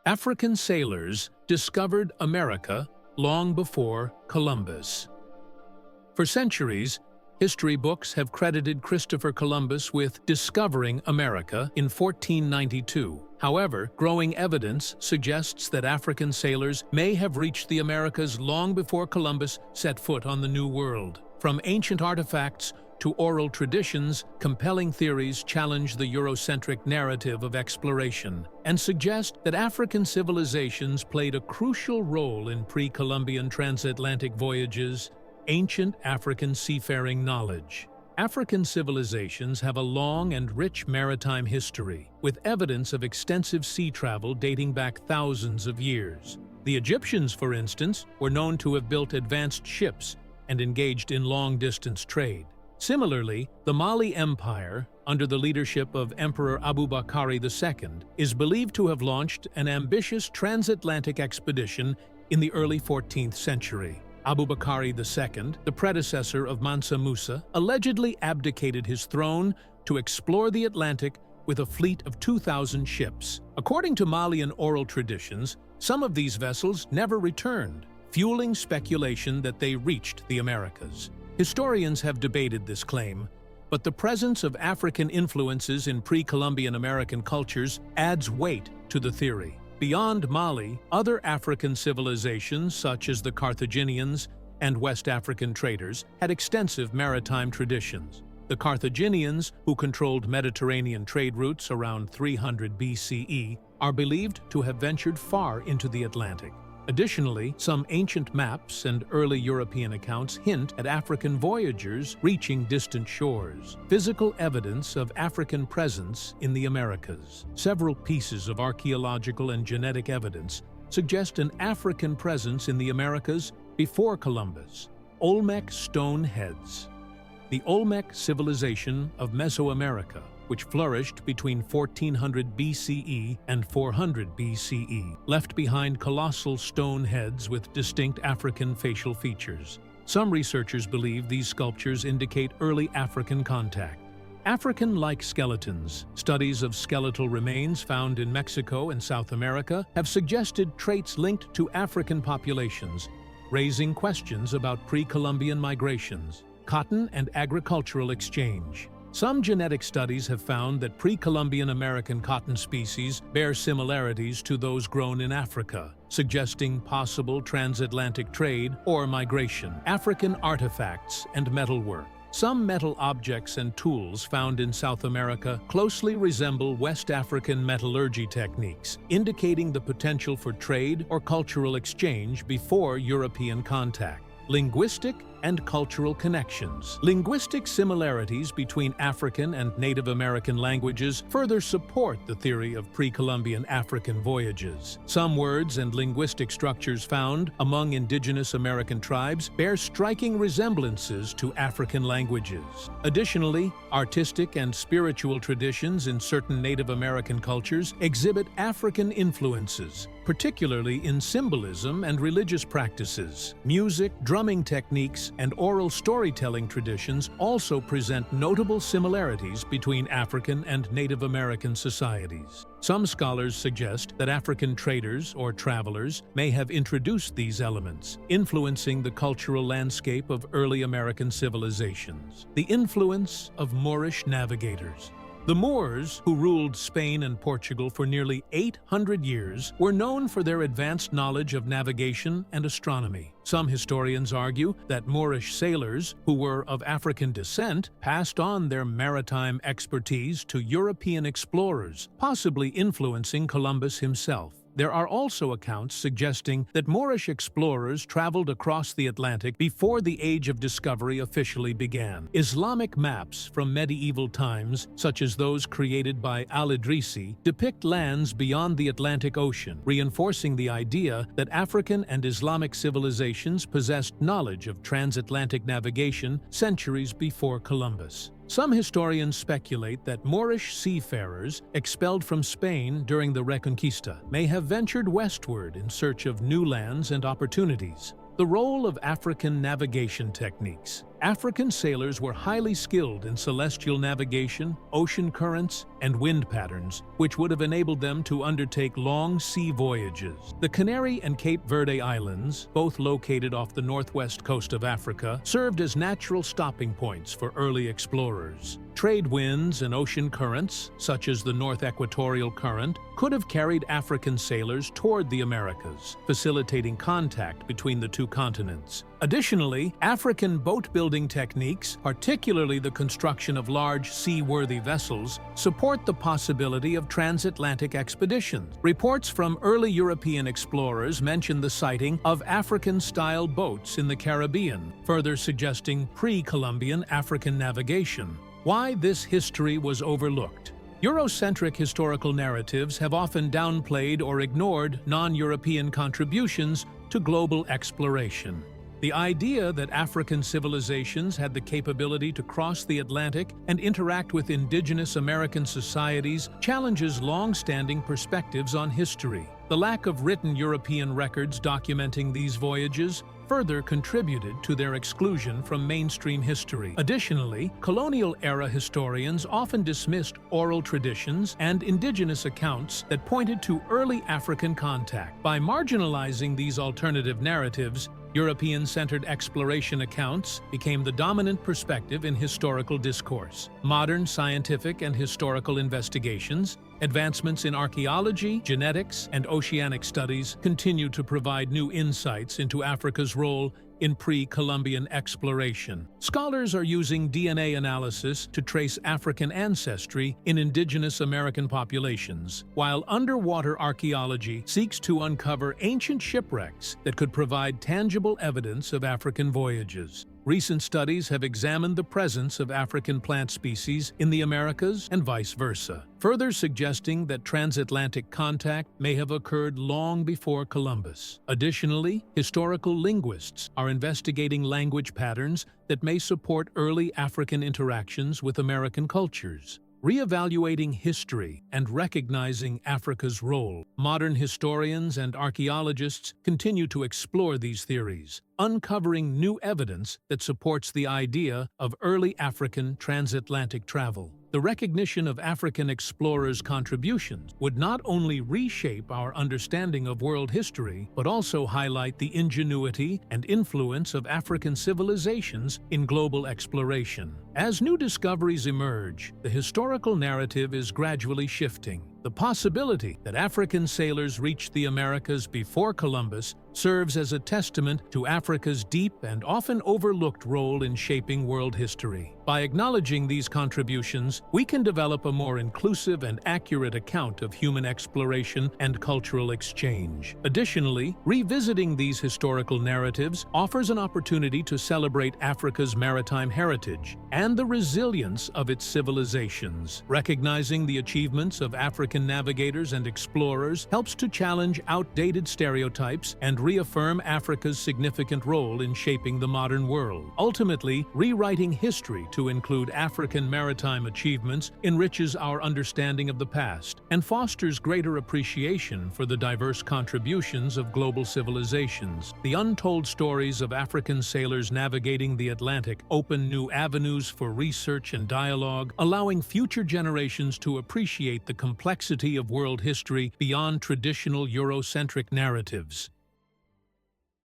African sailors discovered America long before Columbus. For centuries, history books have credited Christopher Columbus with discovering America in 1492. However, growing evidence suggests that African sailors may have reached the Americas long before Columbus set foot on the New World. From ancient artifacts to oral traditions, compelling theories challenge the eurocentric narrative of exploration and suggest that African civilizations played a crucial role in pre-Columbian transatlantic voyages. Ancient African seafaring knowledge. African civilizations have a long and rich maritime history, with evidence of extensive sea travel dating back thousands of years. The Egyptians, for instance, were known to have built advanced ships and engaged in long-distance trade. Similarly, the Mali Empire, under the leadership of Emperor Abubakar II, is believed to have launched an ambitious transatlantic expedition in the early 14th century. Abubakar II, the predecessor of Mansa Musa, allegedly abdicated his throne to explore the Atlantic with a fleet of 2,000 ships. According to Malian oral traditions, some of these vessels never returned, fueling speculation that they reached the Americas. Historians have debated this claim, but the presence of African influences in pre-Columbian American cultures adds weight to the theory. Beyond Mali, other African civilizations, such as the Carthaginians and West African traders, had extensive maritime traditions. The Carthaginians, who controlled Mediterranean trade routes around 300 BCE, are believed to have ventured far into the Atlantic. Additionally, some ancient maps and early European accounts hint at African voyagers reaching distant shores, physical evidence of African presence in the Americas. Several pieces of archaeological and genetic evidence suggest an African presence in the Americas before Columbus. Olmec stone heads. The Olmec civilization of Mesoamerica, which flourished between 1400 BCE and 400 BCE, left behind colossal stone heads with distinct African facial features. Some researchers believe these sculptures indicate early African contact. African-like skeletons. Studies of skeletal remains found in Mexico and South America have suggested traits linked to African populations, raising questions about pre-Columbian migrations, cotton and agricultural exchange. Some genetic studies have found that pre-Columbian American cotton species bear similarities to those grown in Africa, suggesting possible transatlantic trade or migration. African artifacts and metalwork. Some metal objects and tools found in South America closely resemble West African metallurgy techniques, indicating the potential for trade or cultural exchange before European contact. Linguistic and cultural connections. Linguistic similarities between African and Native American languages further support the theory of pre-Columbian African voyages. Some words and linguistic structures found among indigenous American tribes bear striking resemblances to African languages. Additionally, artistic and spiritual traditions in certain Native American cultures exhibit African influences, particularly in symbolism and religious practices. Music, drumming techniques, and oral storytelling traditions also present notable similarities between African and Native American societies. Some scholars suggest that African traders or travelers may have introduced these elements, influencing the cultural landscape of early American civilizations. The influence of Moorish navigators. The Moors, who ruled Spain and Portugal for nearly 800 years, were known for their advanced knowledge of navigation and astronomy. Some historians argue that Moorish sailors, who were of African descent, passed on their maritime expertise to European explorers, possibly influencing Columbus himself. There are also accounts suggesting that Moorish explorers traveled across the Atlantic before the Age of Discovery officially began. Islamic maps from medieval times, such as those created by al-Idrisi, depict lands beyond the Atlantic Ocean, reinforcing the idea that African and Islamic civilizations possessed knowledge of transatlantic navigation centuries before Columbus. Some historians speculate that Moorish seafarers, expelled from Spain during the Reconquista, may have ventured westward in search of new lands and opportunities. The role of African navigation techniques. African sailors were highly skilled in celestial navigation, ocean currents, and wind patterns, which would have enabled them to undertake long sea voyages. The Canary and Cape Verde Islands, both located off the northwest coast of Africa, served as natural stopping points for early explorers. Trade winds and ocean currents, such as the North Equatorial Current, could have carried African sailors toward the Americas, facilitating contact between the two continents. Additionally, African boat-building techniques, particularly the construction of large seaworthy vessels, support the possibility of transatlantic expeditions. Reports from early European explorers mention the sighting of African-style boats in the Caribbean, further suggesting pre-Columbian African navigation. Why this history was overlooked. Eurocentric historical narratives have often downplayed or ignored non-European contributions to global exploration. The idea that African civilizations had the capability to cross the Atlantic and interact with indigenous American societies challenges long-standing perspectives on history. The lack of written European records documenting these voyages further contributed to their exclusion from mainstream history. Additionally, colonial-era historians often dismissed oral traditions and indigenous accounts that pointed to early African contact. By marginalizing these alternative narratives, European-centered exploration accounts became the dominant perspective in historical discourse. Modern scientific and historical investigations, advancements in archaeology, genetics, and oceanic studies continue to provide new insights into Africa's role in pre-Columbian exploration. Scholars are using DNA analysis to trace African ancestry in indigenous American populations, while underwater archaeology seeks to uncover ancient shipwrecks that could provide tangible evidence of African voyages. Recent studies have examined the presence of African plant species in the Americas and vice versa, further suggesting that transatlantic contact may have occurred long before Columbus. Additionally, historical linguists are investigating language patterns that may support early African interactions with American cultures. Re-evaluating history and recognizing Africa's role, modern historians and archaeologists continue to explore these theories, uncovering new evidence that supports the idea of early African transatlantic travel. The recognition of African explorers' contributions would not only reshape our understanding of world history, but also highlight the ingenuity and influence of African civilizations in global exploration. As new discoveries emerge, the historical narrative is gradually shifting. The possibility that African sailors reached the Americas before Columbus serves as a testament to Africa's deep and often overlooked role in shaping world history. By acknowledging these contributions, we can develop a more inclusive and accurate account of human exploration and cultural exchange. Additionally, revisiting these historical narratives offers an opportunity to celebrate Africa's maritime heritage and the resilience of its civilizations. Recognizing the achievements of African navigators and explorers helps to challenge outdated stereotypes and reaffirm Africa's significant role in shaping the modern world. Ultimately, rewriting history to include African maritime achievements enriches our understanding of the past and fosters greater appreciation for the diverse contributions of global civilizations. The untold stories of African sailors navigating the Atlantic open new avenues for research and dialogue, allowing future generations to appreciate the complexity of world history beyond traditional Eurocentric narratives.